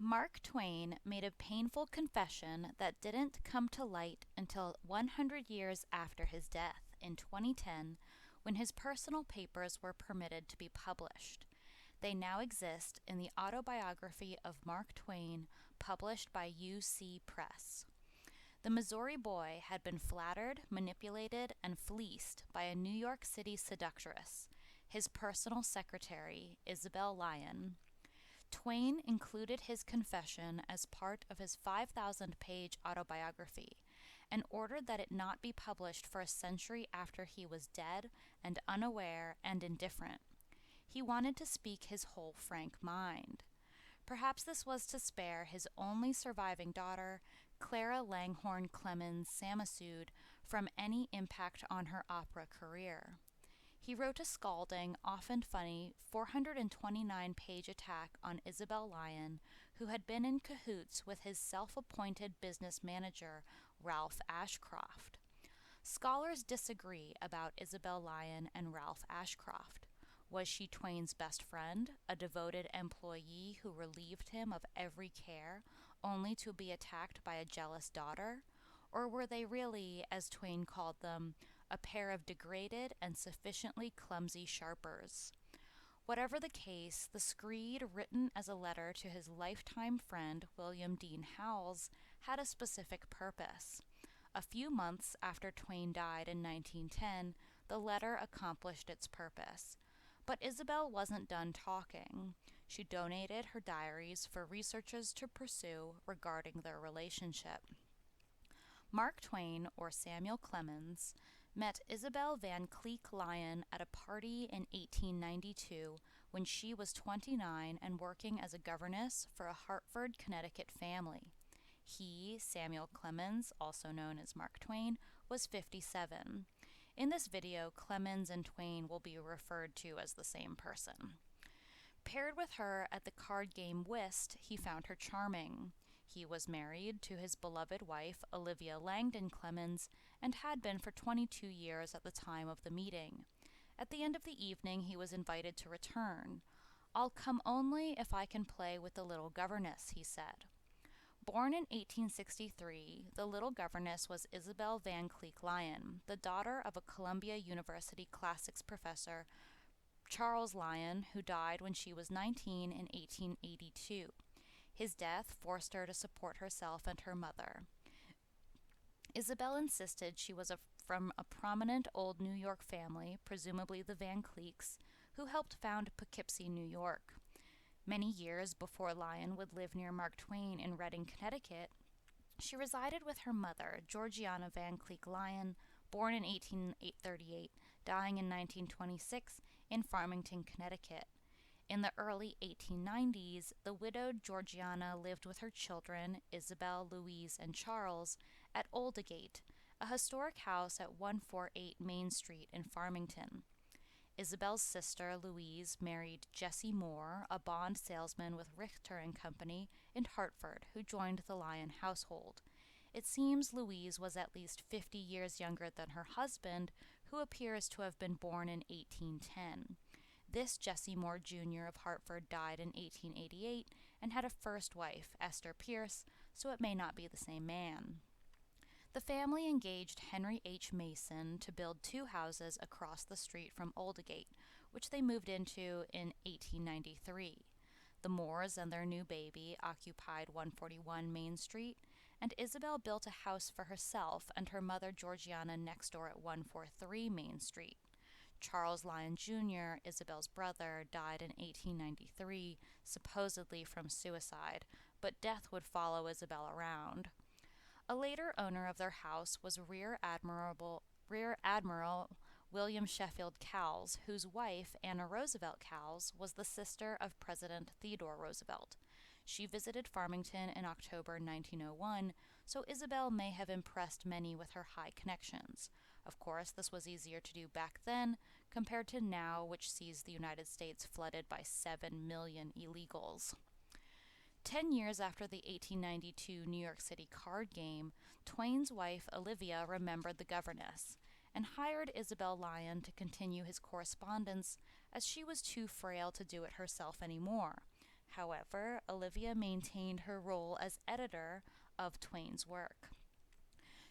Mark Twain made a painful confession that didn't come to light until 100 years after his death in 2010, when his personal papers were permitted to be published. They now exist in the autobiography of Mark Twain, published by UC Press. The Missouri boy had been flattered, manipulated, and fleeced by a New York City seductress, his personal secretary, Isabel Lyon. Twain included his confession as part of his 5,000-page autobiography and ordered that it not be published for a century after he was dead and unaware and indifferent. He wanted to speak his whole frank mind. Perhaps this was to spare his only surviving daughter, Clara Langhorne Clemens Samasude, from any impact on her opera career. He wrote a scalding, often funny, 429-page attack on Isabel Lyon, who had been in cahoots with his self-appointed business manager, Ralph Ashcroft. Scholars disagree about Isabel Lyon and Ralph Ashcroft. Was she Twain's best friend, a devoted employee who relieved him of every care, only to be attacked by a jealous daughter? Or were they really, as Twain called them, a pair of degraded and sufficiently clumsy sharpers? Whatever the case, the screed, written as a letter to his lifetime friend William Dean Howells, had a specific purpose. A few months after Twain died in 1910, the letter accomplished its purpose. But Isabel wasn't done talking. She donated her diaries for researchers to pursue regarding their relationship. Mark Twain, or Samuel Clemens, met Isabel Van Kleek Lyon at a party in 1892 when she was 29 and working as a governess for a Hartford, Connecticut family. He, Samuel Clemens, also known as Mark Twain, was 57. In this video, Clemens and Twain will be referred to as the same person. Paired with her at the card game whist, he found her charming. He was married to his beloved wife, Olivia Clemens, and had been for 22 years at the time of the meeting. At the end of the evening, he was invited to return. "I'll come only if I can play with the little governess," he said. Born in 1863, the little governess was Isabel Van Kleek Lyon, the daughter of a Columbia University classics professor, Charles Lyon, who died when she was 19 in 1882. His death forced her to support herself and her mother. Isabel insisted she was from a prominent old New York family, presumably the Van Kleeks, who helped found Poughkeepsie, New York. Many years before Lyon would live near Mark Twain in Redding, Connecticut, she resided with her mother, Georgiana Van Kleek Lyon, born in 1838, dying in 1926, in Farmington, Connecticut. In the early 1890s, the widowed Georgiana lived with her children, Isabel, Louise, and Charles, at Oldgate, a historic house at 148 Main Street in Farmington. Isabel's sister, Louise, married Jesse Moore, a bond salesman with Richter and Company in Hartford, who joined the Lyon household. It seems Louise was at least 50 years younger than her husband, who appears to have been born in 1810. This Jesse Moore Jr. of Hartford died in 1888 and had a first wife, Esther Pierce, so it may not be the same man. The family engaged Henry H. Mason to build 2 houses across the street from Oldgate, which they moved into in 1893. The Moores and their new baby occupied 141 Main Street, and Isabel built a house for herself and her mother Georgiana next door at 143 Main Street. Charles Lyon Jr., Isabel's brother, died in 1893, supposedly from suicide, but death would follow Isabel around. A later owner of their house was Rear Admiral William Sheffield Cowles, whose wife, Anna Roosevelt Cowles, was the sister of President Theodore Roosevelt. She visited Farmington in October 1901, so Isabel may have impressed many with her high connections. Of course, this was easier to do back then compared to now, which sees the United States flooded by 7 million illegals. 10 years after the 1892 New York City card game, Twain's wife Olivia remembered the governess and hired Isabel Lyon to continue his correspondence, as she was too frail to do it herself anymore. However, Olivia maintained her role as editor of Twain's work.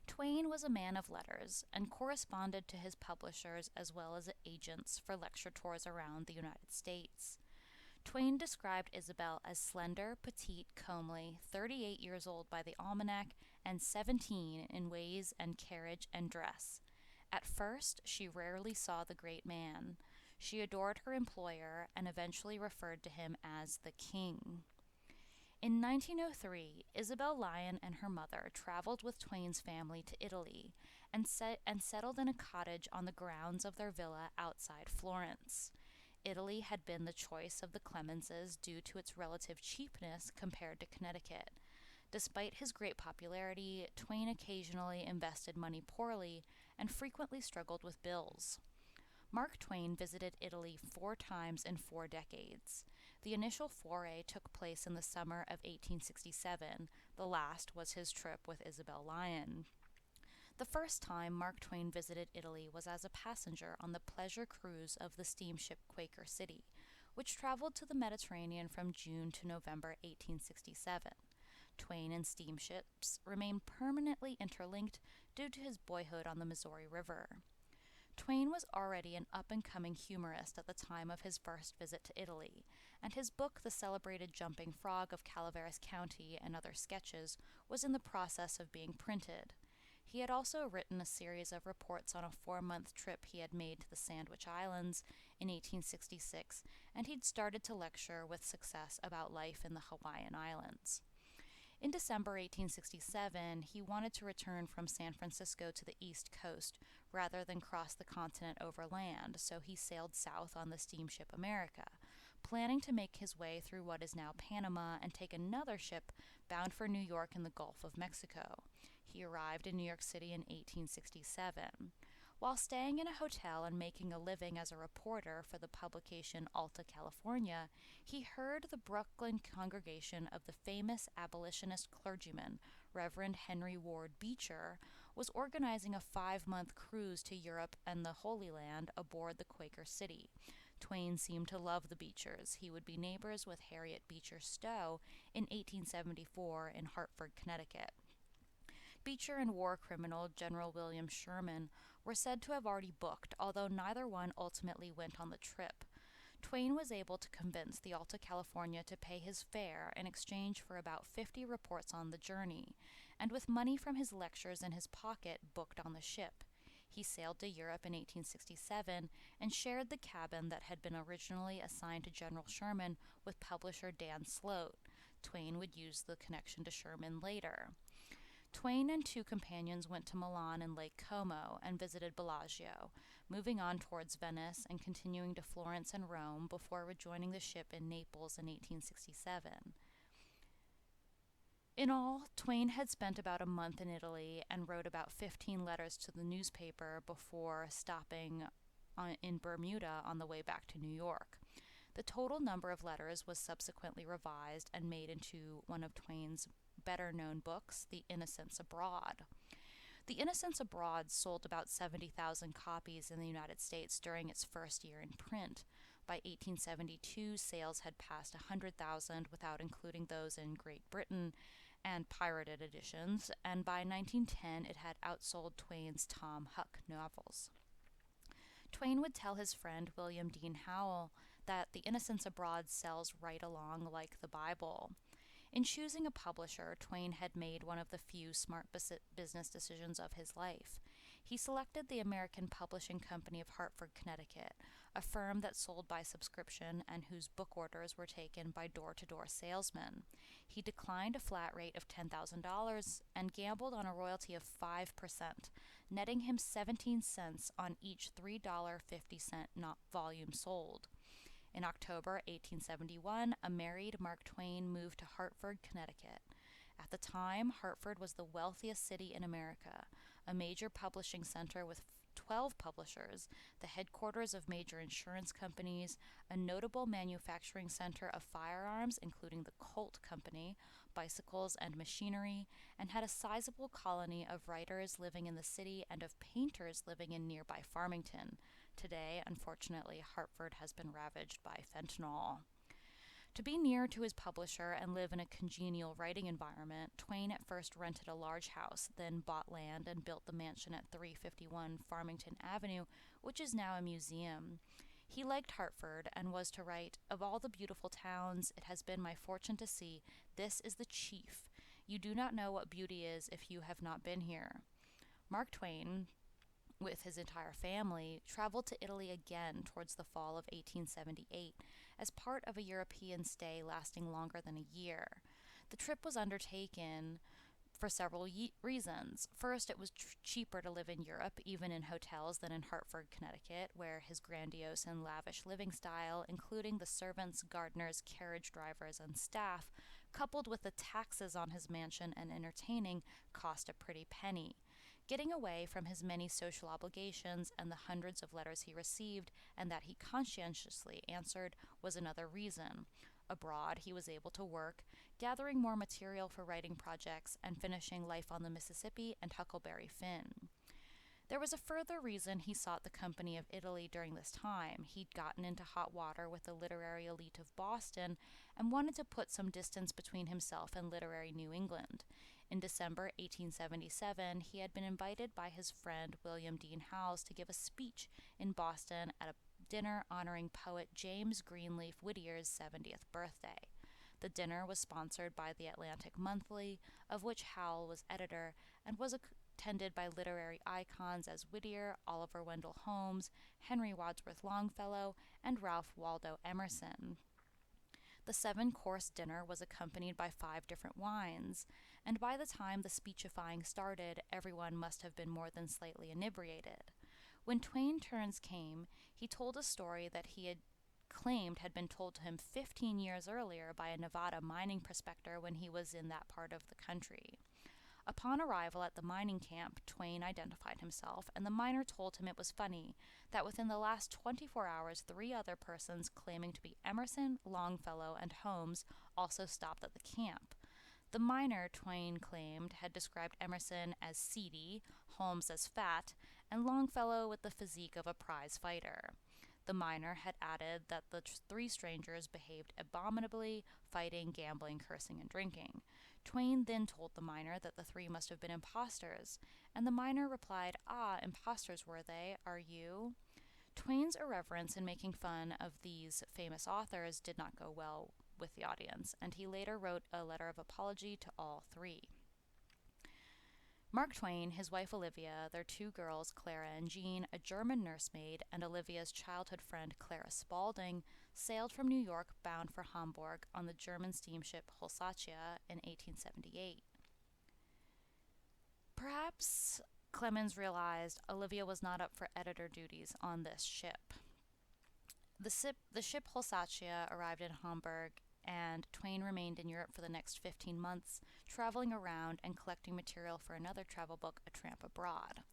Twain was a man of letters and corresponded to his publishers as well as agents for lecture tours around the United States. Twain described Isabel as slender, petite, comely, 38 years old by the almanac, and 17 in ways and carriage and dress. At first, she rarely saw the great man. She adored her employer and eventually referred to him as the king. In 1903, Isabel Lyon and her mother traveled with Twain's family to Italy and settled in a cottage on the grounds of their villa outside Florence. Italy had been the choice of the Clemenses due to its relative cheapness compared to Connecticut. Despite his great popularity, Twain occasionally invested money poorly and frequently struggled with bills. Mark Twain visited Italy 4 times in 4 decades. The initial foray took place in the summer of 1867. The last was his trip with Isabel Lyon. The first time Mark Twain visited Italy was as a passenger on the pleasure cruise of the steamship Quaker City, which traveled to the Mediterranean from June to November 1867. Twain and steamships remained permanently interlinked due to his boyhood on the Missouri River. Twain was already an up-and-coming humorist at the time of his first visit to Italy, and his book The Celebrated Jumping Frog of Calaveras County and Other Sketches was in the process of being printed. He had also written a series of reports on a 4-month trip he had made to the Sandwich Islands in 1866, and he'd started to lecture with success about life in the Hawaiian Islands. In December 1867, he wanted to return from San Francisco to the East Coast rather than cross the continent overland, so he sailed south on the steamship America, planning to make his way through what is now Panama and take another ship bound for New York in the Gulf of Mexico. He arrived in New York City in 1867. While staying in a hotel and making a living as a reporter for the publication Alta California, he heard the Brooklyn congregation of the famous abolitionist clergyman, Reverend Henry Ward Beecher, was organizing a 5-month cruise to Europe and the Holy Land aboard the Quaker City. Twain seemed to love the Beechers. He would be neighbors with Harriet Beecher Stowe in 1874 in Hartford, Connecticut. Beecher and war criminal General William Sherman were said to have already booked, although neither one ultimately went on the trip. Twain was able to convince the Alta California to pay his fare in exchange for about 50 reports on the journey, and with money from his lectures in his pocket, booked on the ship. He sailed to Europe in 1867 and shared the cabin that had been originally assigned to General Sherman with publisher Dan Sloat. Twain would use the connection to Sherman later. Twain and 2 companions went to Milan and Lake Como and visited Bellagio, moving on towards Venice and continuing to Florence and Rome before rejoining the ship in Naples in 1867. In all, Twain had spent about a month in Italy and wrote about 15 letters to the newspaper before stopping in Bermuda on the way back to New York. The total number of letters was subsequently revised and made into one of Twain's better-known books, The Innocents Abroad. The Innocents Abroad sold about 70,000 copies in the United States during its first year in print. By 1872, sales had passed 100,000 without including those in Great Britain and pirated editions, and by 1910 it had outsold Twain's Tom Huck novels. Twain would tell his friend William Dean Howell that The Innocents Abroad sells right along like the Bible. In choosing a publisher, Twain had made one of the few smart business decisions of his life. He selected the American Publishing Company of Hartford, Connecticut, a firm that sold by subscription and whose book orders were taken by door-to-door salesmen. He declined a flat rate of $10,000 and gambled on a royalty of 5%, netting him 17 cents on each $3.50 volume sold. In October 1871, a married Mark Twain moved to Hartford, Connecticut. At the time, Hartford was the wealthiest city in America, a major publishing center with 12 publishers, the headquarters of major insurance companies, a notable manufacturing center of firearms, including the Colt Company, bicycles, and machinery, and had a sizable colony of writers living in the city and of painters living in nearby Farmington. Today, unfortunately, Hartford has been ravaged by fentanyl. To be near to his publisher and live in a congenial writing environment, Twain at first rented a large house, then bought land and built the mansion at 351 Farmington Avenue, which is now a museum. He liked Hartford and was to write, "Of all the beautiful towns it has been my fortune to see, this is the chief. You do not know what beauty is if you have not been here." Mark Twain, with his entire family, traveled to Italy again towards the fall of 1878 as part of a European stay lasting longer than a year. The trip was undertaken for several reasons. First, it was cheaper to live in Europe, even in hotels, than in Hartford, Connecticut, where his grandiose and lavish living style, including the servants, gardeners, carriage drivers, and staff, coupled with the taxes on his mansion and entertaining, cost a pretty penny. Getting away from his many social obligations and the hundreds of letters he received, and that he conscientiously answered, was another reason. Abroad, he was able to work, gathering more material for writing projects and finishing Life on the Mississippi and Huckleberry Finn. There was a further reason he sought the company of Italy during this time. He'd gotten into hot water with the literary elite of Boston and wanted to put some distance between himself and literary New England. In December 1877, he had been invited by his friend William Dean Howells to give a speech in Boston at a dinner honoring poet James Greenleaf Whittier's 70th birthday. The dinner was sponsored by the Atlantic Monthly, of which Howell was editor, and was attended by literary icons as Whittier, Oliver Wendell Holmes, Henry Wadsworth Longfellow, and Ralph Waldo Emerson. The 7-course dinner was accompanied by 5 different wines, and by the time the speechifying started, everyone must have been more than slightly inebriated. When Twain's turn came, he told a story that he had claimed had been told to him 15 years earlier by a Nevada mining prospector when he was in that part of the country. Upon arrival at the mining camp, Twain identified himself, and the miner told him it was funny that within the last 24 hours 3 other persons claiming to be Emerson, Longfellow, and Holmes also stopped at the camp. The miner, Twain claimed, had described Emerson as seedy, Holmes as fat, and Longfellow with the physique of a prize fighter. The miner had added that the 3 strangers behaved abominably, fighting, gambling, cursing, and drinking. Twain then told the miner that the 3 must have been impostors, and the miner replied, "Ah, impostors were they, are you?" Twain's irreverence in making fun of these famous authors did not go well with the audience, and he later wrote a letter of apology to all 3. Mark Twain, his wife Olivia, their 2 girls, Clara and Jean, a German nursemaid, and Olivia's childhood friend Clara Spaulding, sailed from New York bound for Hamburg on the German steamship Holsatia in 1878. Perhaps Clemens realized Olivia was not up for editor duties on this ship. The ship Holsatia arrived in Hamburg, and Twain remained in Europe for the next 15 months, traveling around and collecting material for another travel book, A Tramp Abroad.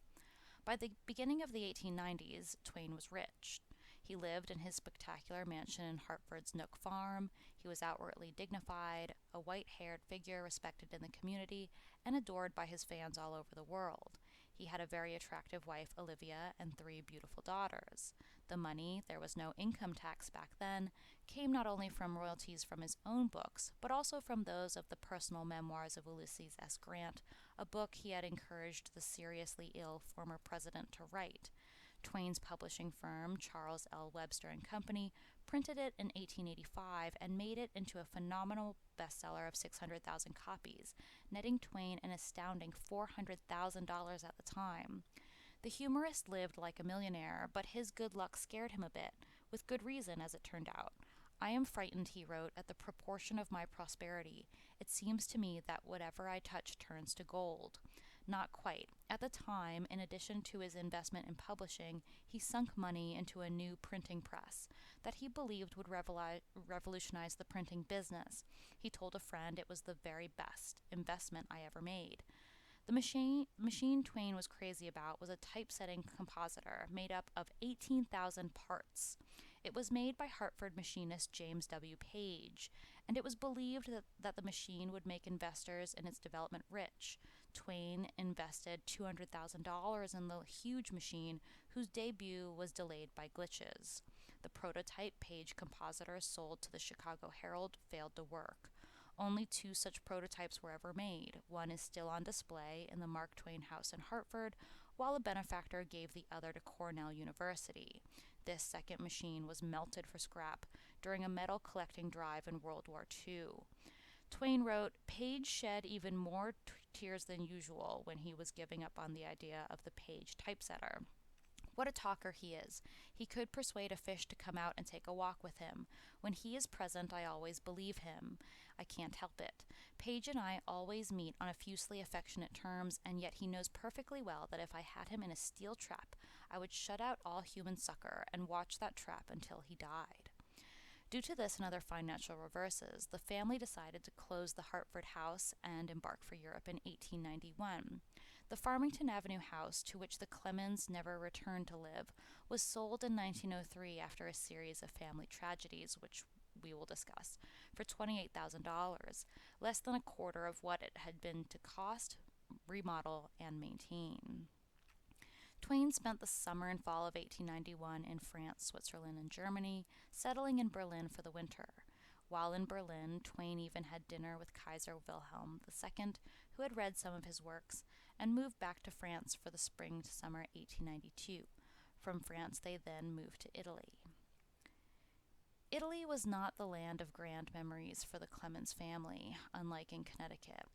By the beginning of the 1890s, Twain was rich. He lived in his spectacular mansion in Hartford's Nook Farm. He was outwardly dignified, a white-haired figure respected in the community, and adored by his fans all over the world. He had a very attractive wife, Olivia, and 3 beautiful daughters. The money, there was no income tax back then, came not only from royalties from his own books, but also from those of the personal memoirs of Ulysses S. Grant, a book he had encouraged the seriously ill former president to write. Twain's publishing firm, Charles L. Webster and Company, printed it in 1885 and made it into a phenomenal bestseller of 600,000 copies, netting Twain an astounding $400,000 at the time. The humorist lived like a millionaire, but his good luck scared him a bit, with good reason, as it turned out. "I am frightened," he wrote, "at the proportion of my prosperity. It seems to me that whatever I touch turns to gold." Not quite. At the time, in addition to his investment in publishing, he sunk money into a new printing press that he believed would revolutionize the printing business. He told a friend it was the very best investment I ever made. The machine Twain was crazy about was a typesetting compositor made up of 18,000 parts. It was made by Hartford machinist James W. Page, and it was believed that the machine would make investors in its development rich. Twain invested $200,000 in the huge machine, whose debut was delayed by glitches. The prototype page compositor sold to the Chicago Herald failed to work. Only 2 such prototypes were ever made. One is still on display in the Mark Twain House in Hartford, while a benefactor gave the other to Cornell University. This second machine was melted for scrap during a metal collecting drive in World War II. Twain wrote, "Page shed even more tears than usual when he was giving up on the idea of the Page typesetter. What a talker he is. He could persuade a fish to come out and take a walk with him. When he is present, I always believe him. I can't help it. Page and I always meet on effusively affectionate terms, and yet he knows perfectly well that if I had him in a steel trap, I would shut out all human succor and watch that trap until he died." Due to this and other financial reverses, the family decided to close the Hartford house and embark for Europe in 1891. The Farmington Avenue house, to which the Clemens never returned to live, was sold in 1903 after a series of family tragedies, which we will discuss, for $28,000, less than a quarter of what it had been to cost, remodel, and maintain. Twain spent the summer and fall of 1891 in France, Switzerland, and Germany, settling in Berlin for the winter. While in Berlin, Twain even had dinner with Kaiser Wilhelm II, who had read some of his works, and moved back to France for the spring to summer 1892. From France they then moved to Italy. Italy was not the land of grand memories for the Clemens family, unlike in Connecticut.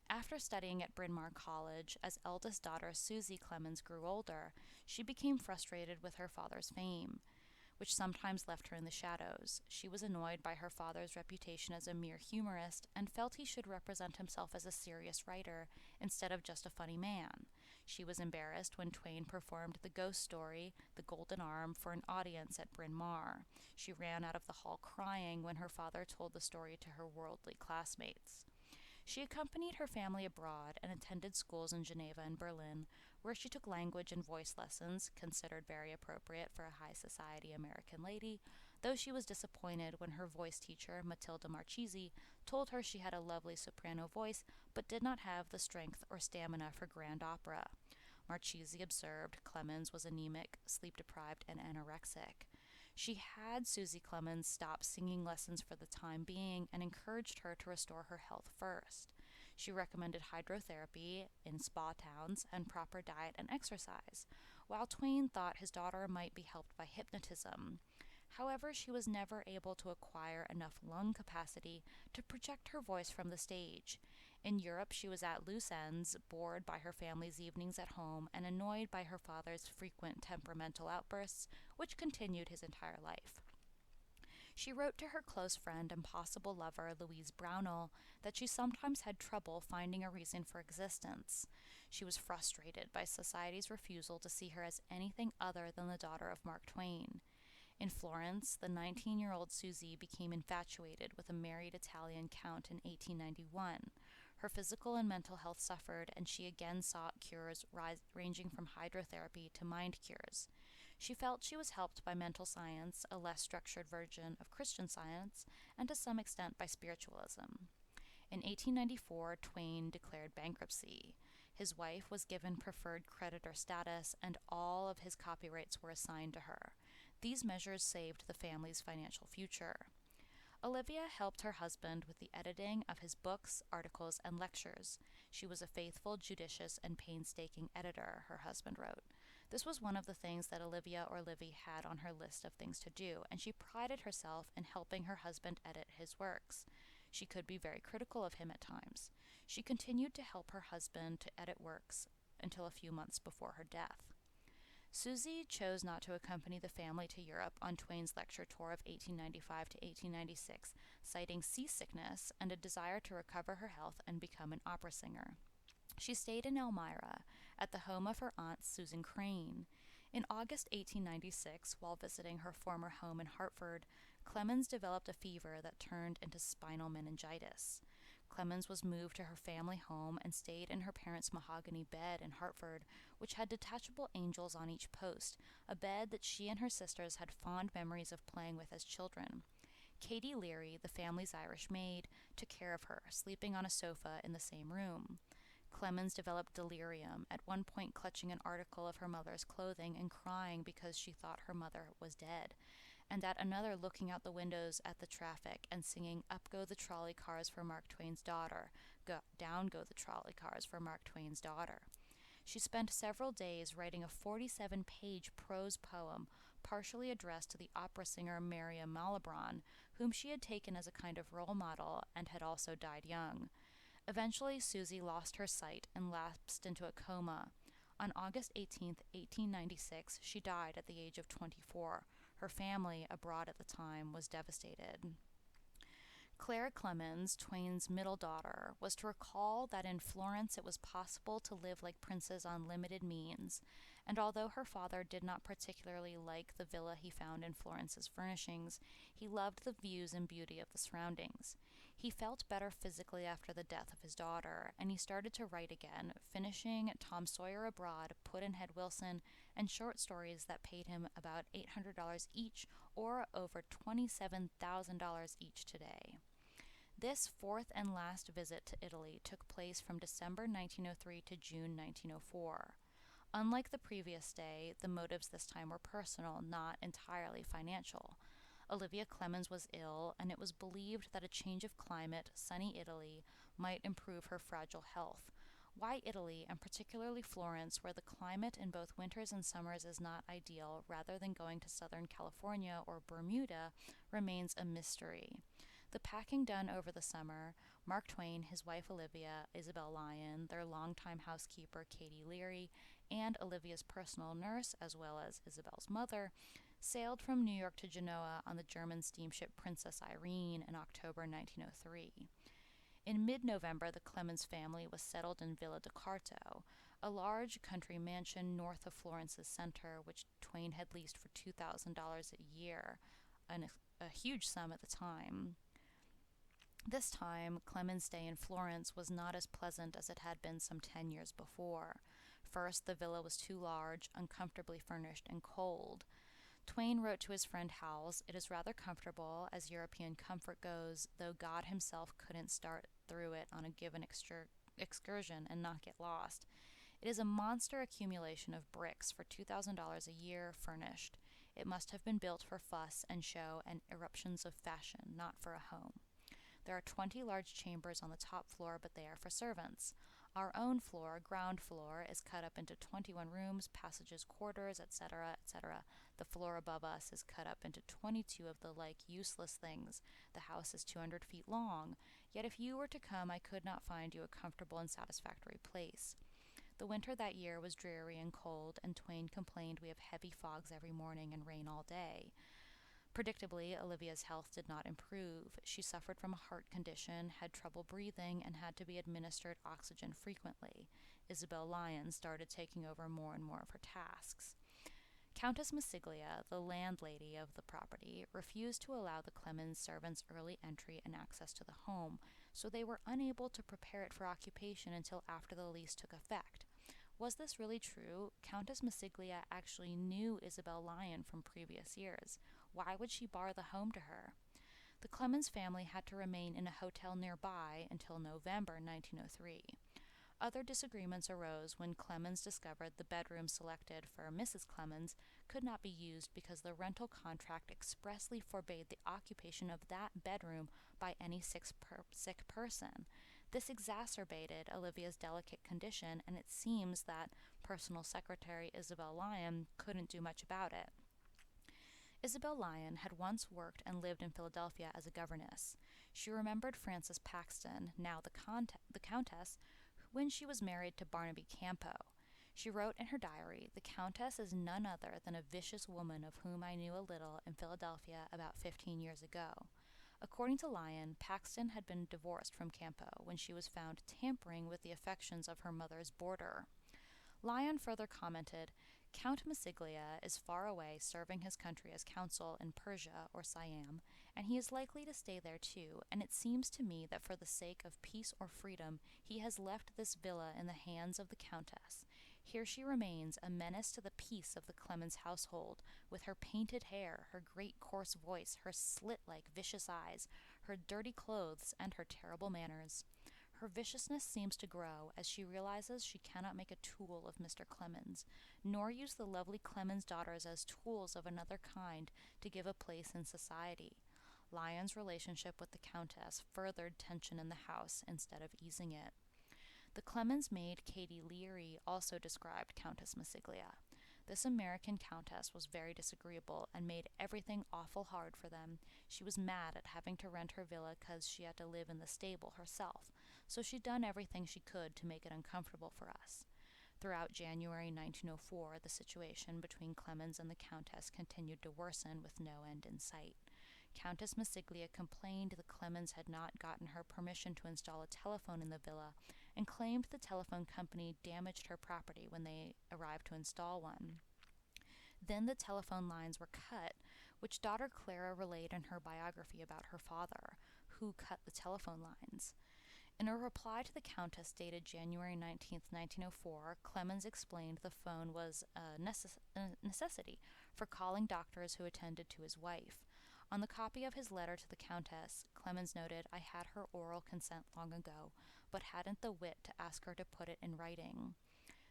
After studying at Bryn Mawr College, as eldest daughter Susie Clemens grew older, she became frustrated with her father's fame, which sometimes left her in the shadows. She was annoyed by her father's reputation as a mere humorist and felt he should represent himself as a serious writer instead of just a funny man. She was embarrassed when Twain performed the ghost story, The Golden Arm, for an audience at Bryn Mawr. She ran out of the hall crying when her father told the story to her worldly classmates. She accompanied her family abroad and attended schools in Geneva and Berlin, where she took language and voice lessons, considered very appropriate for a high society American lady, though she was disappointed when her voice teacher, Matilda Marchesi, told her she had a lovely soprano voice, but did not have the strength or stamina for grand opera. Marchesi observed Clemens was anemic, sleep-deprived, and anorexic. She had Susie Clemens stop singing lessons for the time being and encouraged her to restore her health first. She recommended hydrotherapy in spa towns and proper diet and exercise, while Twain thought his daughter might be helped by hypnotism. However, she was never able to acquire enough lung capacity to project her voice from the stage. In Europe, she was at loose ends, bored by her family's evenings at home, and annoyed by her father's frequent temperamental outbursts, which continued his entire life. She wrote to her close friend and possible lover, Louise Brownell, that she sometimes had trouble finding a reason for existence. She was frustrated by society's refusal to see her as anything other than the daughter of Mark Twain. In Florence, the 19-year-old Susie became infatuated with a married Italian count in 1891. Her physical and mental health suffered, and she again sought cures ranging from hydrotherapy to mind cures. She felt she was helped by mental science, a less structured version of Christian Science, and to some extent by spiritualism. In 1894, Twain declared bankruptcy. His wife was given preferred creditor status, and all of his copyrights were assigned to her. These measures saved the family's financial future. Olivia helped her husband with the editing of his books, articles, and lectures. She was a faithful, judicious, and painstaking editor, her husband wrote. This was one of the things that Olivia or Livy had on her list of things to do, and she prided herself in helping her husband edit his works. She could be very critical of him at times. She continued to help her husband to edit works until a few months before her death. Susie chose not to accompany the family to Europe on Twain's lecture tour of 1895 to 1896, citing seasickness and a desire to recover her health and become an opera singer. She stayed in Elmira, at the home of her aunt Susan Crane. In August 1896, while visiting her former home in Hartford, Clemens developed a fever that turned into spinal meningitis. Clemens was moved to her family home and stayed in her parents' mahogany bed in Hartford, which had detachable angels on each post, a bed that she and her sisters had fond memories of playing with as children. Katie Leary, the family's Irish maid, took care of her, sleeping on a sofa in the same room. Clemens developed delirium, at one point clutching an article of her mother's clothing and crying because she thought her mother was dead, and at another looking out the windows at the traffic and singing, "Up go the trolley cars for Mark Twain's daughter, down go the trolley cars for Mark Twain's daughter." She spent several days writing a 47-page prose poem, partially addressed to the opera singer Miriam Malibran, whom she had taken as a kind of role model and had also died young. Eventually, Susie lost her sight and lapsed into a coma. On August 18, 1896, she died at the age of 24. Her family, abroad at the time, was devastated. Clara Clemens, Twain's middle daughter, was to recall that in Florence it was possible to live like princes on limited means, and although her father did not particularly like the villa he found in Florence's furnishings, he loved the views and beauty of the surroundings. He felt better physically after the death of his daughter, and he started to write again, finishing Tom Sawyer Abroad, Pudd'nhead Wilson, and short stories that paid him about $800 each, or over $27,000 each today. This fourth and last visit to Italy took place from December 1903 to June 1904. Unlike the previous stay, the motives this time were personal, not entirely financial. Olivia Clemens was ill, and it was believed that a change of climate, sunny Italy, might improve her fragile health. Why Italy, and particularly Florence, where the climate in both winters and summers is not ideal, rather than going to Southern California or Bermuda, remains a mystery. The packing done over the summer, Mark Twain, his wife Olivia, Isabel Lyon, their longtime housekeeper Katie Leary, and Olivia's personal nurse, as well as Isabel's mother, sailed from New York to Genoa on the German steamship Princess Irene in October 1903. In mid-November, the Clemens family was settled in Villa de Carto, a large country mansion north of Florence's center, which Twain had leased for $2,000 a year, a huge sum at the time. This time, Clemens' stay in Florence was not as pleasant as it had been some 10 years before. First, the villa was too large, uncomfortably furnished, and cold. Twain wrote to his friend Howells, "It is rather comfortable, as European comfort goes, though God himself couldn't start through it on a given excursion and not get lost. It is a monster accumulation of bricks for $2,000 a year, furnished. It must have been built for fuss and show and eruptions of fashion, not for a home. There are 20 large chambers on the top floor, but they are for servants. Our own floor, ground floor, is cut up into 21 rooms, passages, quarters, etc., etc. The floor above us is cut up into 22 of the like useless things. The house is 200 feet long. Yet if you were to come, I could not find you a comfortable and satisfactory place." The winter that year was dreary and cold, and Twain complained, "We have heavy fogs every morning and rain all day." Predictably, Olivia's health did not improve. She suffered from a heart condition, had trouble breathing, and had to be administered oxygen frequently. Isabel Lyon started taking over more and more of her tasks. Countess Massiglia, the landlady of the property, refused to allow the Clemens servants early entry and access to the home, so they were unable to prepare it for occupation until after the lease took effect. Was this really true? Countess Massiglia actually knew Isabel Lyon from previous years. Why would she bar the home to her? The Clemens family had to remain in a hotel nearby until November 1903. Other disagreements arose when Clemens discovered the bedroom selected for Mrs. Clemens could not be used because the rental contract expressly forbade the occupation of that bedroom by any sick person. This exacerbated Olivia's delicate condition, and it seems that personal secretary Isabel Lyon couldn't do much about it. Isabel Lyon had once worked and lived in Philadelphia as a governess. She remembered Frances Paxton, now the Countess, when she was married to Barnaby Campo. She wrote in her diary, "The Countess is none other than a vicious woman of whom I knew a little in Philadelphia about 15 years ago." According to Lyon, Paxton had been divorced from Campo when she was found tampering with the affections of her mother's boarder. Lyon further commented, "Count Massiglia is far away serving his country as consul in Persia or Siam, and he is likely to stay there too, and it seems to me that for the sake of peace or freedom he has left this villa in the hands of the Countess. Here she remains, a menace to the peace of the Clemens household, with her painted hair, her great coarse voice, her slit-like vicious eyes, her dirty clothes, and her terrible manners. Her viciousness seems to grow as she realizes she cannot make a tool of Mr. Clemens, nor use the lovely Clemens daughters as tools of another kind to give a place in society. Lyon's relationship with the Countess furthered tension in the house instead of easing it. The Clemens maid Katie Leary also described Countess Massiglia. This American countess was very disagreeable and made everything awful hard for them. She was mad at having to rent her villa 'cause she had to live in the stable herself, so she'd done everything she could to make it uncomfortable for us. Throughout January 1904, the situation between Clemens and the Countess continued to worsen with no end in sight. Countess Massiglia complained that Clemens had not gotten her permission to install a telephone in the villa and claimed the telephone company damaged her property when they arrived to install one. Then the telephone lines were cut, which daughter Clara relayed in her biography about her father, who cut the telephone lines. In a reply to the Countess dated January 19, 1904, Clemens explained the phone was a necessity for calling doctors who attended to his wife. On the copy of his letter to the Countess, Clemens noted, "I had her oral consent long ago, but hadn't the wit to ask her to put it in writing."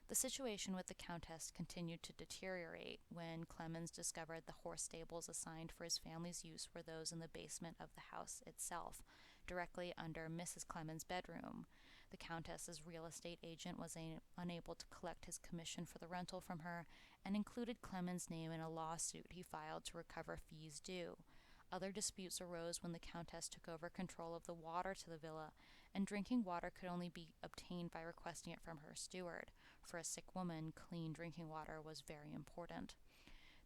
The situation with the Countess continued to deteriorate when Clemens discovered the horse stables assigned for his family's use were those in the basement of the house itself, directly under Mrs. Clemens' bedroom. The Countess's real estate agent was unable to collect his commission for the rental from her and included Clemens' name in a lawsuit he filed to recover fees due. Other disputes arose when the Countess took over control of the water to the villa, and drinking water could only be obtained by requesting it from her steward. For a sick woman, clean drinking water was very important.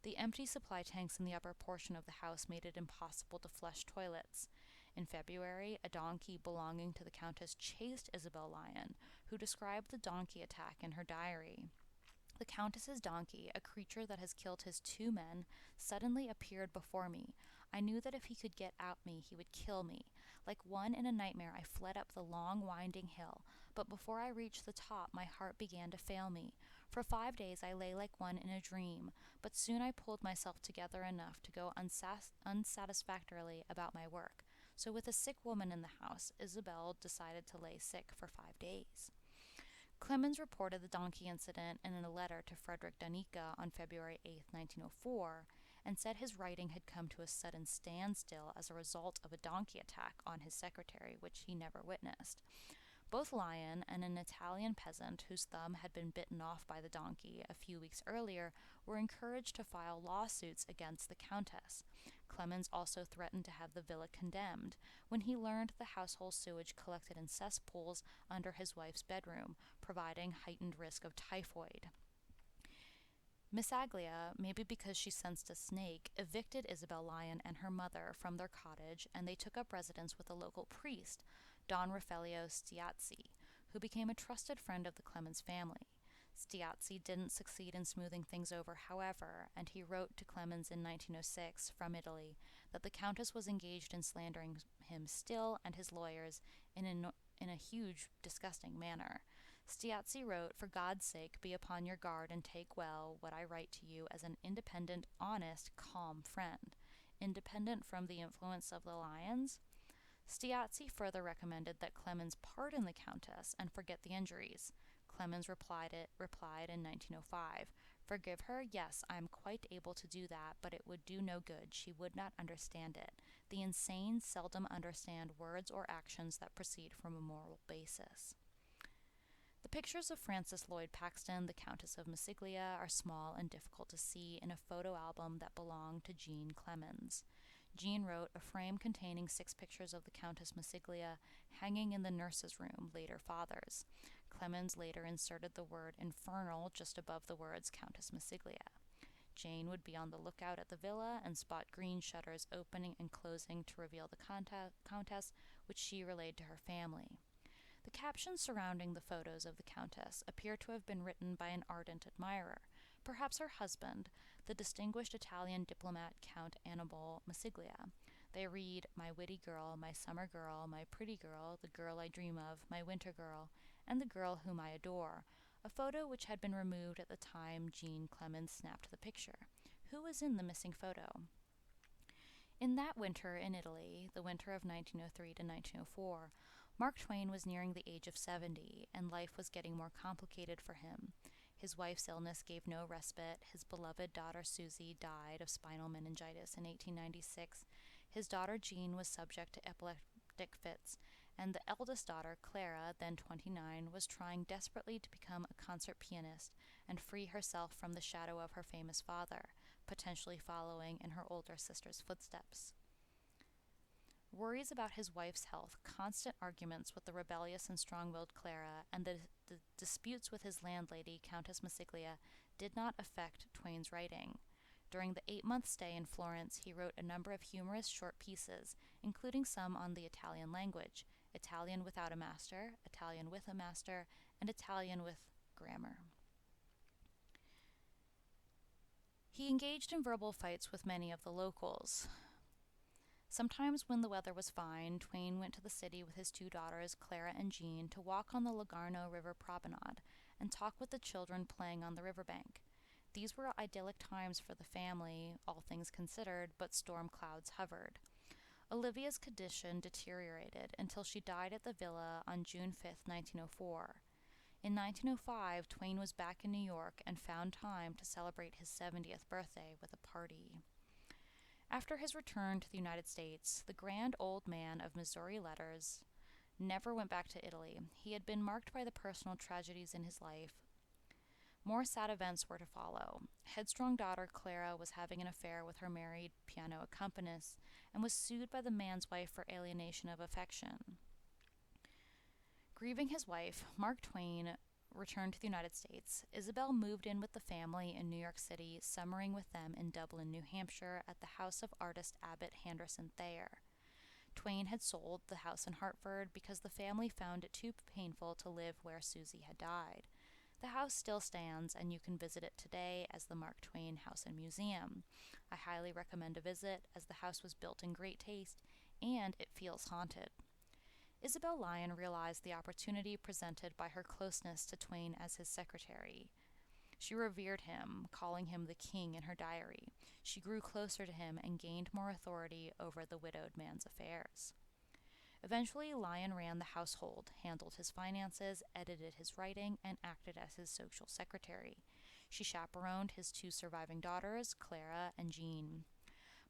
The empty supply tanks in the upper portion of the house made it impossible to flush toilets. In February, a donkey belonging to the Countess chased Isabel Lyon, who described the donkey attack in her diary. The Countess's donkey, a creature that has killed his 2 men, suddenly appeared before me. I knew that if he could get at me, he would kill me. Like one in a nightmare, I fled up the long, winding hill, but before I reached the top, my heart began to fail me. For 5 days I lay like one in a dream, but soon I pulled myself together enough to go unsatisfactorily about my work. So with a sick woman in the house, Isabel decided to lay sick for 5 days. Clemens reported the donkey incident in a letter to Frederick Danica on February 8, 1904, and said his writing had come to a sudden standstill as a result of a donkey attack on his secretary, which he never witnessed. Both Lyon and an Italian peasant whose thumb had been bitten off by the donkey a few weeks earlier were encouraged to file lawsuits against the Countess. Clemens also threatened to have the villa condemned when he learned the household sewage collected in cesspools under his wife's bedroom, providing heightened risk of typhoid. Massiglia, maybe because she sensed a snake, evicted Isabel Lyon and her mother from their cottage, and they took up residence with a local priest, Don Raffaello Stiazzi, who became a trusted friend of the Clemens family. Stiazzi didn't succeed in smoothing things over, however, and he wrote to Clemens in 1906 from Italy that the Countess was engaged in slandering him still and his lawyers in a huge, disgusting manner. Stiazzi wrote, "For God's sake, be upon your guard and take well what I write to you as an independent, honest, calm friend." Independent from the influence of the Lyons? Stiazzi further recommended that Clemens pardon the Countess and forget the injuries. Clemens replied in 1905, "Forgive her? Yes, I am quite able to do that, but it would do no good. She would not understand it. The insane seldom understand words or actions that proceed from a moral basis." The pictures of Frances Lloyd Paxton, the Countess of Massiglia, are small and difficult to see in a photo album that belonged to Jean Clemens. Jean wrote a frame containing 6 pictures of the Countess Massiglia hanging in the nurse's room, later father's. Clemens later inserted the word infernal just above the words Countess Massiglia. Jane would be on the lookout at the villa and spot green shutters opening and closing to reveal the Countess, which she relayed to her family. The captions surrounding the photos of the Countess appear to have been written by an ardent admirer, perhaps her husband, the distinguished Italian diplomat Count Annibale Massiglia. They read, "My witty girl, my summer girl, my pretty girl, the girl I dream of, my winter girl, and the girl whom I adore," a photo which had been removed at the time Jean Clemens snapped the picture. Who was in the missing photo? In that winter in Italy, the winter of 1903 to 1904, Mark Twain was nearing the age of 70, and life was getting more complicated for him. His wife's illness gave no respite. His beloved daughter Susie died of spinal meningitis in 1896. His daughter Jean was subject to epileptic fits, and the eldest daughter, Clara, then 29, was trying desperately to become a concert pianist and free herself from the shadow of her famous father, potentially following in her older sister's footsteps. Worries about his wife's health, constant arguments with the rebellious and strong-willed Clara, and the disputes with his landlady, Countess Massiglia, did not affect Twain's writing. During the 8-month stay in Florence, he wrote a number of humorous short pieces, including some on the Italian language, Italian without a master, Italian with a master, and Italian with grammar. He engaged in verbal fights with many of the locals. Sometimes when the weather was fine, Twain went to the city with his 2 daughters, Clara and Jean, to walk on the Logarno River promenade and talk with the children playing on the riverbank. These were idyllic times for the family, all things considered, but storm clouds hovered. Olivia's condition deteriorated until she died at the villa on June 5, 1904. In 1905, Twain was back in New York and found time to celebrate his 70th birthday with a party. After his return to the United States, the grand old man of Missouri letters never went back to Italy. He had been marked by the personal tragedies in his life. More sad events were to follow. Headstrong daughter Clara was having an affair with her married piano accompanist and was sued by the man's wife for alienation of affection. Grieving his wife, Mark Twain returned to the United States. Isabel moved in with the family in New York City, summering with them in Dublin, New Hampshire, at the house of artist Abbott Henderson Thayer. Twain had sold the house in Hartford because the family found it too painful to live where Susie had died. The house still stands, and you can visit it today as the Mark Twain House and Museum. I highly recommend a visit, as the house was built in great taste, and it feels haunted. Isabel Lyon realized the opportunity presented by her closeness to Twain as his secretary. She revered him, calling him the king in her diary. She grew closer to him and gained more authority over the widowed man's affairs. Eventually, Lyon ran the household, handled his finances, edited his writing, and acted as his social secretary. She chaperoned his 2 surviving daughters, Clara and Jean.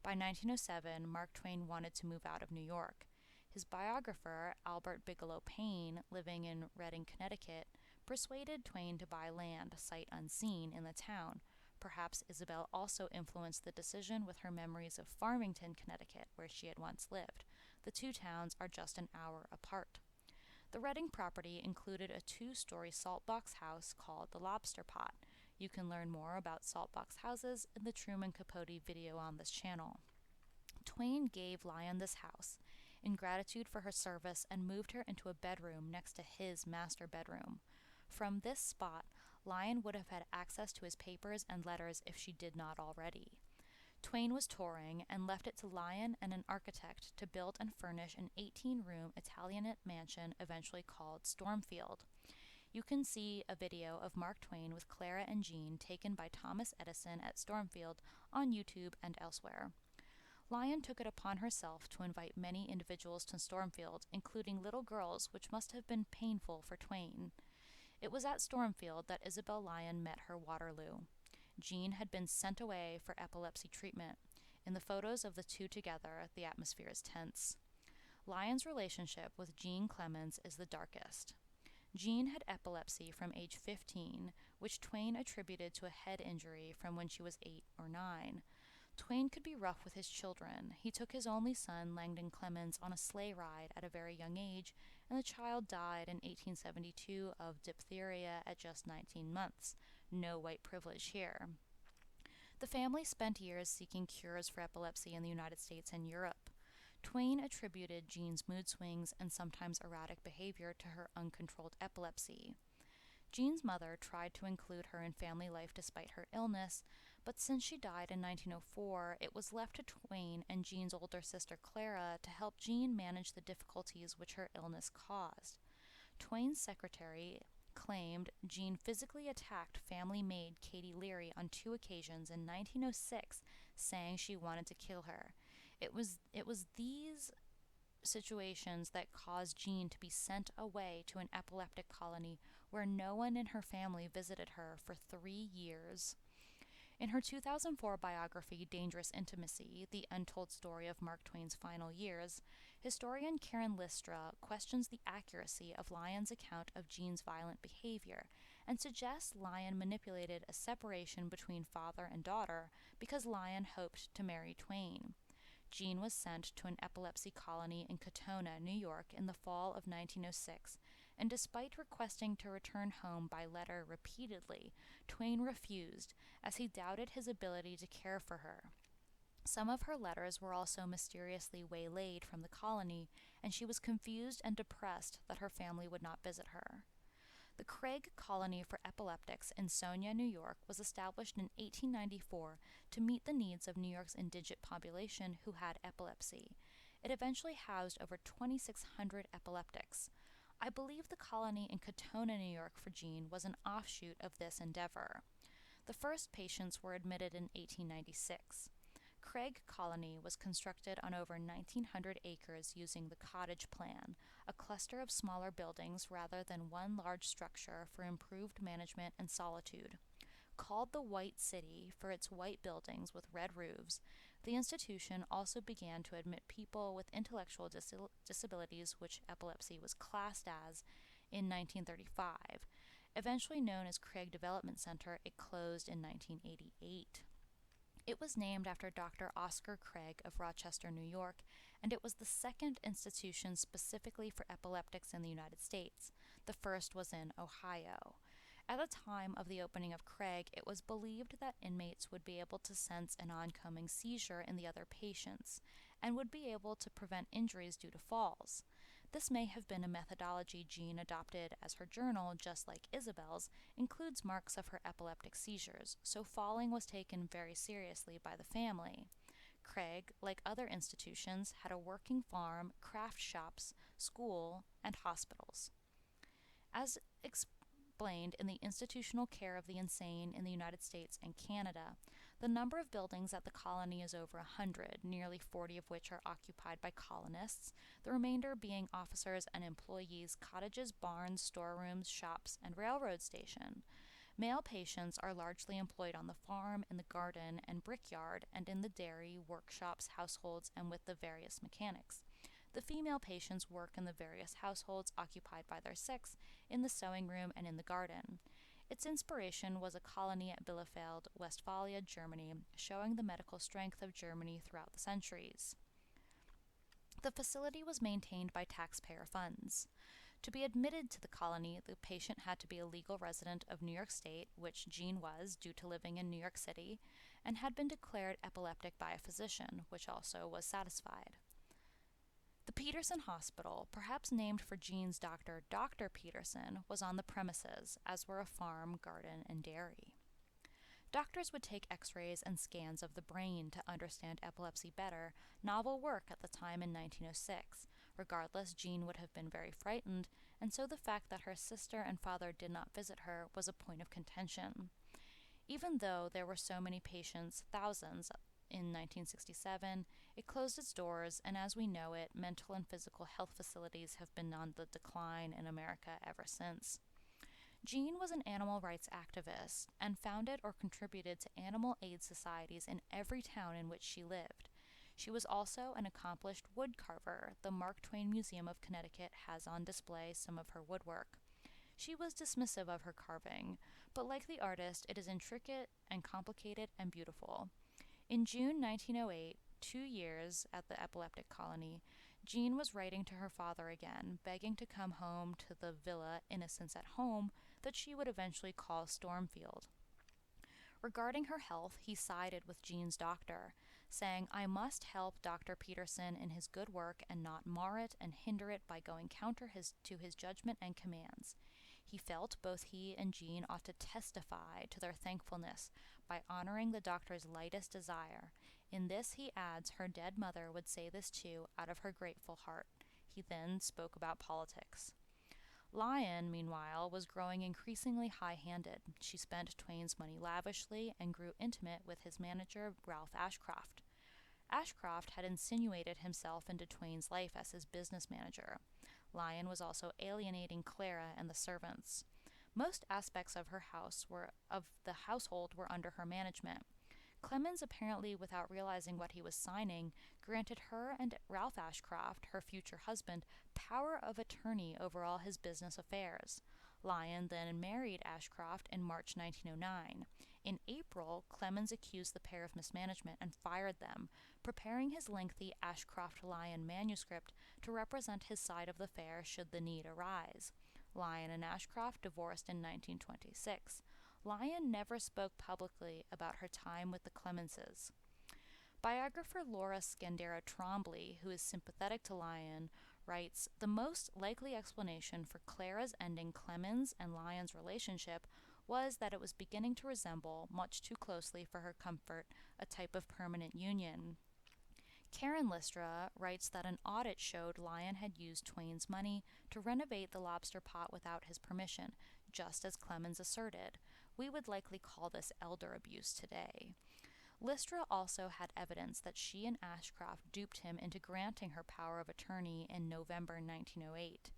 By 1907, Mark Twain wanted to move out of New York. His biographer, Albert Bigelow Paine, living in Redding, Connecticut, persuaded Twain to buy land, sight unseen, in the town. Perhaps Isabel also influenced the decision with her memories of Farmington, Connecticut, where she had once lived. The 2 towns are just an hour apart. The Redding property included a 2-story saltbox house called the Lobster Pot. You can learn more about saltbox houses in the Truman Capote video on this channel. Twain gave Lyon this house in gratitude for her service and moved her into a bedroom next to his master bedroom. From this spot, Lyon would have had access to his papers and letters if she did not already. Twain was touring and left it to Lyon and an architect to build and furnish an 18-room Italianate mansion eventually called Stormfield. You can see a video of Mark Twain with Clara and Jean taken by Thomas Edison at Stormfield on YouTube and elsewhere. Lyon took it upon herself to invite many individuals to Stormfield, including little girls, which must have been painful for Twain. It was at Stormfield that Isabel Lyon met her Waterloo. Jean had been sent away for epilepsy treatment. In the photos of the 2 together, the atmosphere is tense. Lyon's relationship with Jean Clemens is the darkest. Jean had epilepsy from age 15, which Twain attributed to a head injury from when she was 8 or 9. Twain could be rough with his children. He took his only son, Langdon Clemens, on a sleigh ride at a very young age, and the child died in 1872 of diphtheria at just 19 months. No white privilege here. The family spent years seeking cures for epilepsy in the United States and Europe. Twain attributed Jean's mood swings and sometimes erratic behavior to her uncontrolled epilepsy. Jean's mother tried to include her in family life despite her illness, but since she died in 1904, it was left to Twain and Jean's older sister Clara to help Jean manage the difficulties which her illness caused. Twain's secretary claimed Jean physically attacked family maid Katie Leary on 2 occasions in 1906, saying she wanted to kill her. It was these situations that caused Jean to be sent away to an epileptic colony where no one in her family visited her for 3 years. In her 2004 biography, Dangerous Intimacy, The Untold Story of Mark Twain's Final Years, historian Karen Listra questions the accuracy of Lyon's account of Jean's violent behavior and suggests Lyon manipulated a separation between father and daughter because Lyon hoped to marry Twain. Jean was sent to an epilepsy colony in Katonah, New York in the fall of 1906, and despite requesting to return home by letter repeatedly, Twain refused, as he doubted his ability to care for her. Some of her letters were also mysteriously waylaid from the colony, and she was confused and depressed that her family would not visit her. The Craig Colony for Epileptics in Sonia, New York, was established in 1894 to meet the needs of New York's indigent population who had epilepsy. It eventually housed over 2,600 epileptics. I believe the colony in Katonah, New York for Jean was an offshoot of this endeavor. The first patients were admitted in 1896. Craig Colony was constructed on over 1,900 acres using the cottage plan, a cluster of smaller buildings rather than one large structure for improved management and solitude. Called the White City for its white buildings with red roofs, the institution also began to admit people with intellectual disabilities, which epilepsy was classed as, in 1935. Eventually known as Craig Development Center, it closed in 1988. It was named after Dr. Oscar Craig of Rochester, New York, and it was the second institution specifically for epileptics in the United States. The first was in Ohio. At the time of the opening of Craig, it was believed that inmates would be able to sense an oncoming seizure in the other patients, and would be able to prevent injuries due to falls. This may have been a methodology Jean adopted, as her journal, just like Isabel's, includes marks of her epileptic seizures, so falling was taken very seriously by the family. Craig, like other institutions, had a working farm, craft shops, school, and hospitals. As explained in the Institutional Care of the Insane in the United States and Canada, the number of buildings at the colony is over 100, nearly 40 of which are occupied by colonists, the remainder being officers and employees, cottages, barns, storerooms, shops, and railroad station. Male patients are largely employed on the farm, in the garden and brickyard, and in the dairy, workshops, households, and with the various mechanics. The female patients work in the various households occupied by their sex, in the sewing room and in the garden. Its inspiration was a colony at Bielefeld, Westphalia, Germany, showing the medical strength of Germany throughout the centuries. The facility was maintained by taxpayer funds. To be admitted to the colony, the patient had to be a legal resident of New York State, which Jean was due to living in New York City, and had been declared epileptic by a physician, which also was satisfied. The Peterson Hospital, perhaps named for Jean's doctor, Dr. Peterson, was on the premises, as were a farm, garden, and dairy. Doctors would take x-rays and scans of the brain to understand epilepsy better, novel work at the time in 1906. Regardless, Jean would have been very frightened, and so the fact that her sister and father did not visit her was a point of contention. Even though there were so many patients, thousands, in 1967, it closed its doors, and as we know it, mental and physical health facilities have been on the decline in America ever since. Jean was an animal rights activist and founded or contributed to animal aid societies in every town in which she lived. She was also an accomplished wood carver. The Mark Twain Museum of Connecticut has on display some of her woodwork. She was dismissive of her carving, but like the artist, it is intricate and complicated and beautiful. In June 1908, 2 years at the epileptic colony, Jean was writing to her father again, begging to come home to the villa Innocence at Home that she would eventually call Stormfield. Regarding her health, he sided with Jean's doctor, saying, "I must help Dr. Peterson in his good work and not mar it and hinder it by going counter to his judgment and commands." He felt both he and Jean ought to testify to their thankfulness by honoring the doctor's lightest desire. In this, he adds, her dead mother would say this too, out of her grateful heart. He then spoke about politics. Lyon, meanwhile, was growing increasingly high-handed. She spent Twain's money lavishly and grew intimate with his manager, Ralph Ashcroft. Ashcroft had insinuated himself into Twain's life as his business manager. Lyon was also alienating Clara and the servants. Most aspects of the household were under her management. Clemens, apparently without realizing what he was signing, granted her and Ralph Ashcroft, her future husband, power of attorney over all his business affairs. Lyon then married Ashcroft in March 1909. In April, Clemens accused the pair of mismanagement and fired them, preparing his lengthy Ashcroft-Lyon manuscript to represent his side of the affair should the need arise. Lyon and Ashcroft divorced in 1926. Lyon never spoke publicly about her time with the Clemenses. Biographer Laura Scandera Trombley, who is sympathetic to Lyon, writes, "The most likely explanation for Clara's ending Clemens and Lyon's relationship was that it was beginning to resemble, much too closely for her comfort, a type of permanent union." Karen Listra writes that an audit showed Lyon had used Twain's money to renovate the lobster pot without his permission, just as Clemens asserted. We would likely call this elder abuse today. Listra also had evidence that she and Ashcroft duped him into granting her power of attorney in November 1908.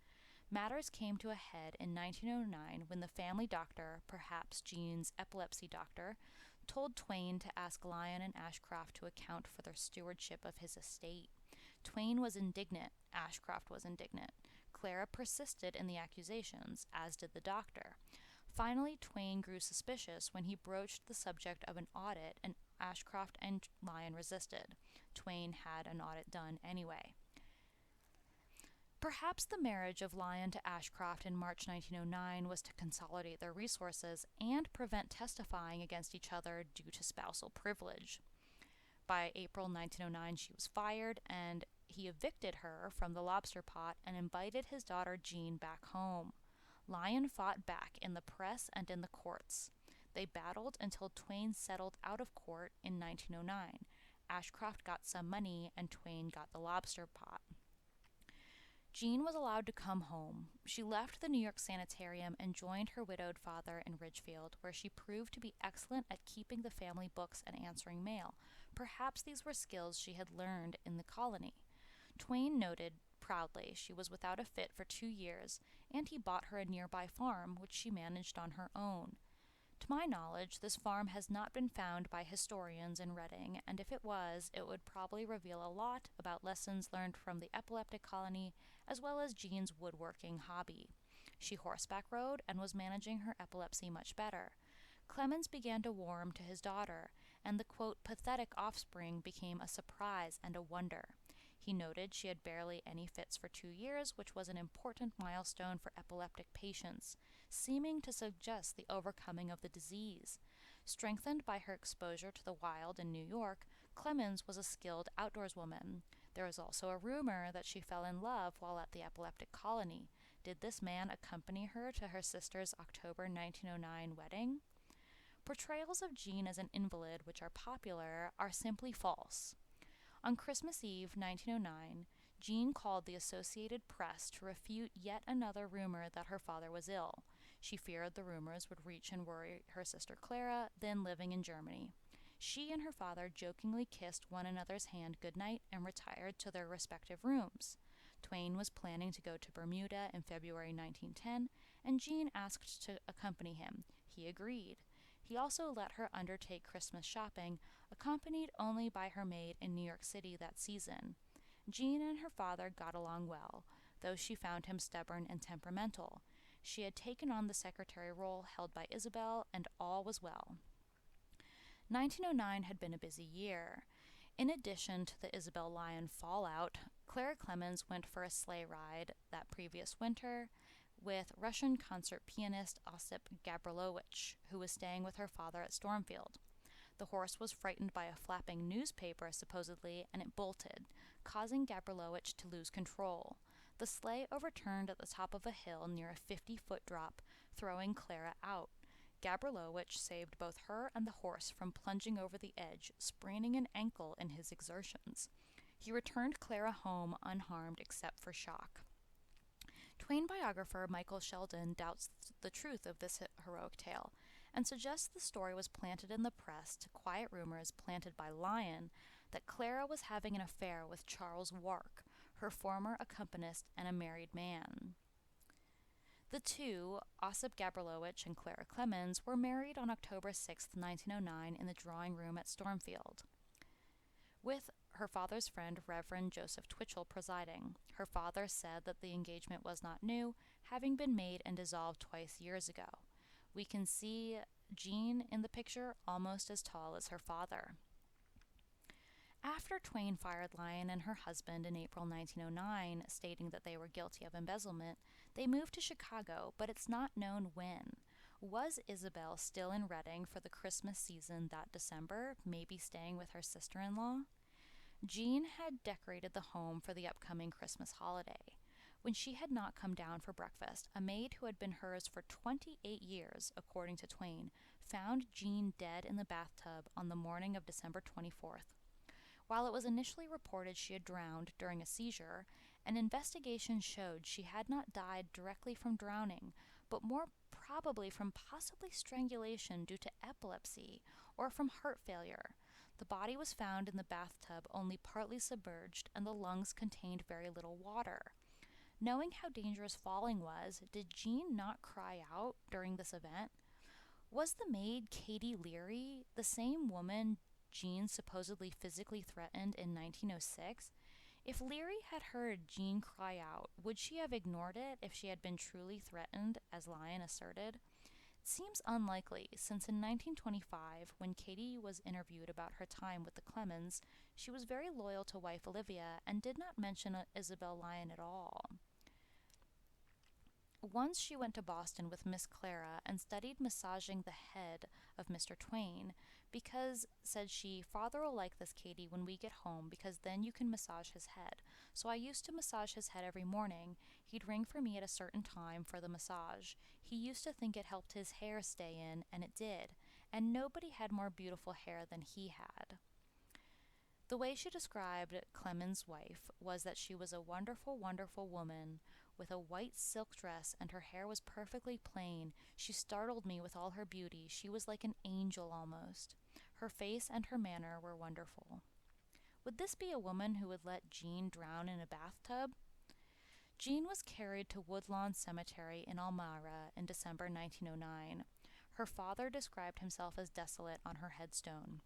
Matters came to a head in 1909 when the family doctor, perhaps Jean's epilepsy doctor, told Twain to ask Lyon and Ashcroft to account for their stewardship of his estate. Twain was indignant. Ashcroft was indignant. Clara persisted in the accusations, as did the doctor. Finally, Twain grew suspicious when he broached the subject of an audit, and Ashcroft and Lyon resisted. Twain had an audit done anyway. Perhaps the marriage of Lyon to Ashcroft in March 1909 was to consolidate their resources and prevent testifying against each other due to spousal privilege. By April 1909, she was fired, and he evicted her from the lobster pot and invited his daughter Jean back home. Lyon fought back in the press and in the courts. They battled until Twain settled out of court in 1909. Ashcroft got some money, and Twain got the lobster pot. Jean was allowed to come home. She left the New York Sanitarium and joined her widowed father in Ridgefield, where she proved to be excellent at keeping the family books and answering mail. Perhaps these were skills she had learned in the colony. Twain noted proudly she was without a fit for 2 years, and he bought her a nearby farm, which she managed on her own. To my knowledge, this farm has not been found by historians in Reading, and if it was, it would probably reveal a lot about lessons learned from the epileptic colony, as well as Jean's woodworking hobby. She horseback rode and was managing her epilepsy much better. Clemens began to warm to his daughter, and the, quote, pathetic offspring became a surprise and a wonder. He noted she had barely any fits for 2 years, which was an important milestone for epileptic patients, seeming to suggest the overcoming of the disease. Strengthened by her exposure to the wild in New York, Clemens was a skilled outdoorswoman. There was also a rumor that she fell in love while at the epileptic colony. Did this man accompany her to her sister's October 1909 wedding? Portrayals of Jean as an invalid, which are popular, are simply false. On Christmas Eve, 1909, Jean called the Associated Press to refute yet another rumor that her father was ill. She feared the rumors would reach and worry her sister Clara, then living in Germany. She and her father jokingly kissed one another's hand goodnight and retired to their respective rooms. Twain was planning to go to Bermuda in February 1910, and Jean asked to accompany him. He agreed. He also let her undertake Christmas shopping, accompanied only by her maid in New York City that season. Jean and her father got along well, though she found him stubborn and temperamental. She had taken on the secretary role held by Isabel, and all was well. 1909 had been a busy year. In addition to the Isabel Lyon fallout, Clara Clemens went for a sleigh ride that previous winter with Russian concert pianist Osip Gabrilowitsch, who was staying with her father at Stormfield. The horse was frightened by a flapping newspaper, supposedly, and it bolted, causing Gabrilowitsch to lose control. The sleigh overturned at the top of a hill near a 50-foot drop, throwing Clara out. Gabrilowitsch saved both her and the horse from plunging over the edge, spraining an ankle in his exertions. He returned Clara home unharmed except for shock. Twain biographer Michael Sheldon doubts the truth of this heroic tale and suggests the story was planted in the press to quiet rumors planted by Lyon that Clara was having an affair with Charles Wark, her former accompanist and a married man. The two, Osip Gabrielowicz and Clara Clemens, were married on October 6, 1909 in the drawing room at Stormfield, with her father's friend Reverend Joseph Twitchell presiding. Her father said that the engagement was not new, having been made and dissolved twice years ago. We can see Jean in the picture almost as tall as her father. After Twain fired Lyon and her husband in April 1909, stating that they were guilty of embezzlement, they moved to Chicago, but it's not known when. Was Isabel still in Reading for the Christmas season that December, maybe staying with her sister-in-law? Jean had decorated the home for the upcoming Christmas holiday. When she had not come down for breakfast, a maid who had been hers for 28 years, according to Twain, found Jean dead in the bathtub on the morning of December 24th. While it was initially reported she had drowned during a seizure, an investigation showed she had not died directly from drowning, but more probably from possibly strangulation due to epilepsy or from heart failure. The body was found in the bathtub only partly submerged, and the lungs contained very little water. Knowing how dangerous falling was, did Jean not cry out during this event? Was the maid Katie Leary the same woman Jean supposedly physically threatened in 1906? If Leary had heard Jean cry out, would she have ignored it if she had been truly threatened, as Lyon asserted? It seems unlikely, since in 1925, when Katie was interviewed about her time with the Clemens, she was very loyal to wife Olivia and did not mention Isabel Lyon at all. Once she went to Boston with Miss Clara and studied massaging the head of Mr. Twain, because, said she, "Father'll like this, Katie, when we get home, because then you can massage his head. So I used to massage his head every morning. He'd ring for me at a certain time for the massage. He used to think it helped his hair stay in, and it did. And nobody had more beautiful hair than he had." The way she described Clemens' wife was that she was a wonderful, wonderful woman with a white silk dress, and her hair was perfectly plain. She startled me with all her beauty. She was like an angel almost. Her face and her manner were wonderful. Would this be a woman who would let Jean drown in a bathtub? Jean was carried to Woodlawn Cemetery in Elmira in December 1909. Her father described himself as desolate on her headstone.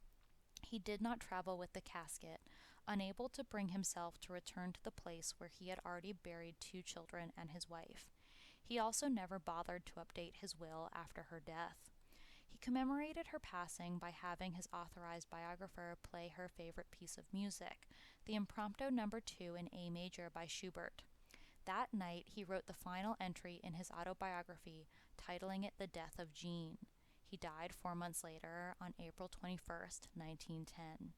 He did not travel with the casket, unable to bring himself to return to the place where he had already buried 2 children and his wife. He also never bothered to update his will after her death. He commemorated her passing by having his authorized biographer play her favorite piece of music, the Impromptu No. 2 in A major by Schubert. That night he wrote the final entry in his autobiography, titling it The Death of Jean. He died 4 months later, on April 21st, 1910.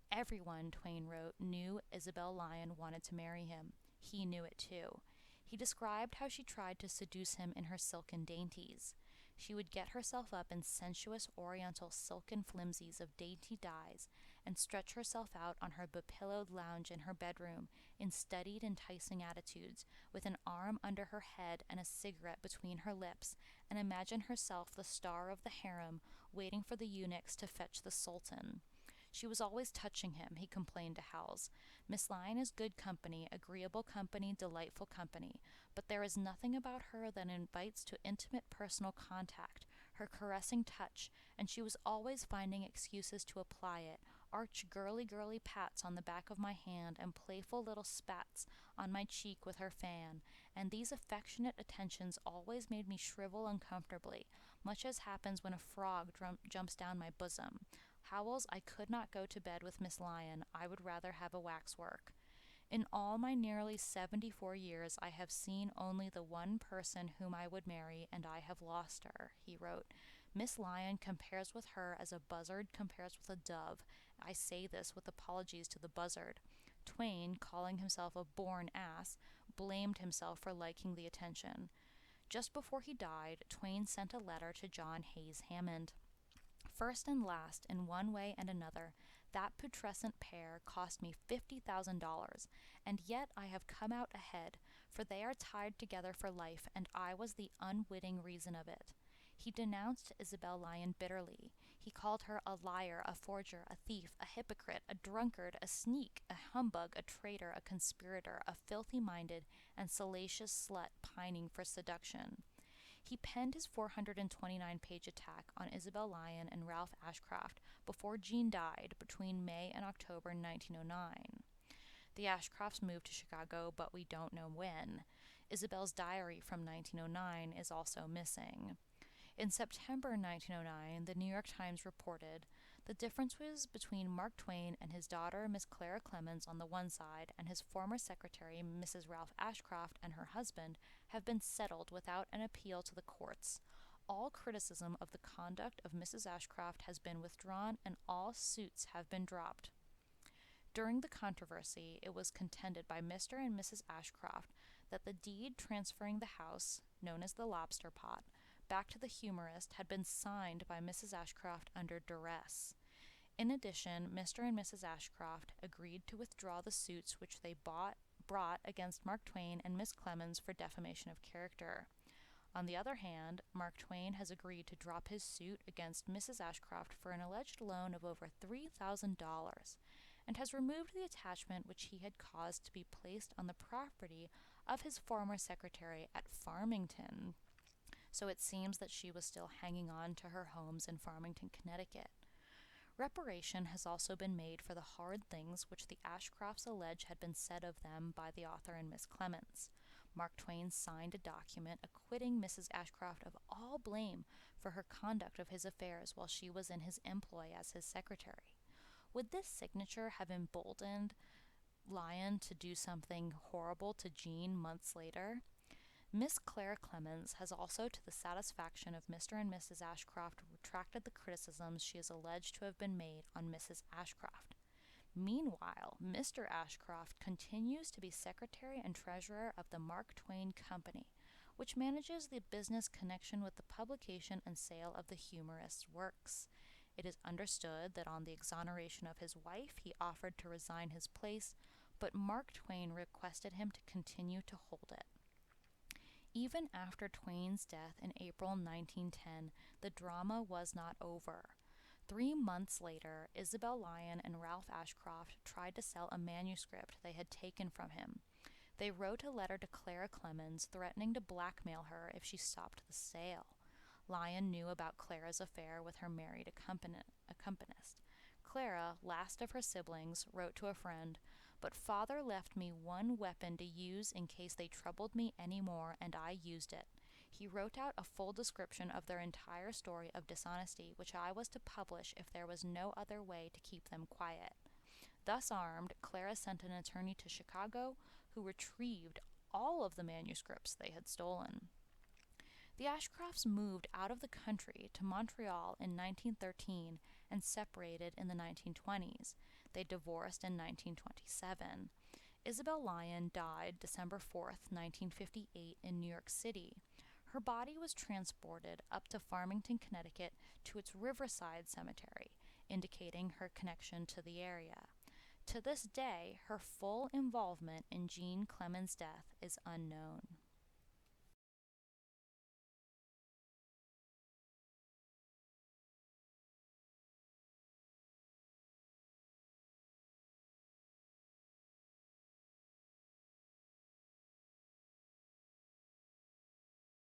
Everyone, Twain wrote, knew Isabel Lyon wanted to marry him. He knew it too. He described how she tried to seduce him in her silken dainties. She would get herself up in sensuous oriental silken flimsies of dainty dyes and stretch herself out on her bepillowed lounge in her bedroom in studied, enticing attitudes, with an arm under her head and a cigarette between her lips, and imagine herself the star of the harem, waiting for the eunuchs to fetch the sultan. She was always touching him, he complained to Howells. Miss Lyon is good company, agreeable company, delightful company, but there is nothing about her that invites to intimate personal contact, her caressing touch, and she was always finding excuses to apply it, arch girly pats on the back of my hand and playful little spats on my cheek with her fan, and these affectionate attentions always made me shrivel uncomfortably, much as happens when a frog jumps down my bosom. Howells, I could not go to bed with Miss Lyon. I would rather have a waxwork. In all my nearly 74 years, I have seen only the one person whom I would marry, and I have lost her, he wrote. Miss Lyon compares with her as a buzzard compares with a dove. I say this with apologies to the buzzard. Twain, calling himself a born ass, blamed himself for liking the attention. Just before he died, Twain sent a letter to John Hayes Hammond. First and last, in one way and another, that putrescent pair cost me $50,000, and yet I have come out ahead, for they are tied together for life, and I was the unwitting reason of it. He denounced Isabel Lyon bitterly. He called her a liar, a forger, a thief, a hypocrite, a drunkard, a sneak, a humbug, a traitor, a conspirator, a filthy-minded and salacious slut pining for seduction. He penned his 429-page attack on Isabel Lyon and Ralph Ashcroft before Jean died between May and October 1909. The Ashcrofts moved to Chicago, but we don't know when. Isabel's diary from 1909 is also missing. In September 1909, the New York Times reported, "The differences between Mark Twain and his daughter, Miss Clara Clemens, on the one side, and his former secretary, Mrs. Ralph Ashcroft, and her husband, have been settled without an appeal to the courts. All criticism of the conduct of Mrs. Ashcroft has been withdrawn, and all suits have been dropped." During the controversy, it was contended by Mr. and Mrs. Ashcroft that the deed transferring the house, known as the Lobster Pot, back to the humorist had been signed by Mrs. Ashcroft under duress. In addition, Mr. and Mrs. Ashcroft agreed to withdraw the suits which they brought against Mark Twain and Miss Clemens for defamation of character. On the other hand, Mark Twain has agreed to drop his suit against Mrs. Ashcroft for an alleged loan of over $3,000, and has removed the attachment which he had caused to be placed on the property of his former secretary at Farmington. So it seems that she was still hanging on to her homes in Farmington, Connecticut. Reparation has also been made for the hard things which the Ashcrofts allege had been said of them by the author and Miss Clemens. Mark Twain signed a document acquitting Mrs. Ashcroft of all blame for her conduct of his affairs while she was in his employ as his secretary. Would this signature have emboldened Lyon to do something horrible to Jean months later? Miss Clara Clemens has also, to the satisfaction of Mr. and Mrs. Ashcroft, retracted the criticisms she is alleged to have been made on Mrs. Ashcroft. Meanwhile, Mr. Ashcroft continues to be secretary and treasurer of the Mark Twain Company, which manages the business connection with the publication and sale of the humorist's works. It is understood that on the exoneration of his wife, he offered to resign his place, but Mark Twain requested him to continue to hold it. Even after Twain's death in April 1910, the drama was not over. 3 months later, Isabel Lyon and Ralph Ashcroft tried to sell a manuscript they had taken from him. They wrote a letter to Clara Clemens threatening to blackmail her if she stopped the sale. Lyon knew about Clara's affair with her married accompanist. Clara, last of her siblings, wrote to a friend, "But father left me one weapon to use in case they troubled me any more, and I used it." He wrote out a full description of their entire story of dishonesty, which I was to publish if there was no other way to keep them quiet. Thus armed, Clara sent an attorney to Chicago, who retrieved all of the manuscripts they had stolen. The Ashcrofts moved out of the country to Montreal in 1913 and separated in the 1920s. They divorced in 1927. Isabel Lyon died December 4th, 1958 in New York City. Her body was transported up to Farmington, Connecticut to its Riverside Cemetery, indicating her connection to the area. To this day, her full involvement in Jean Clemens' death is unknown.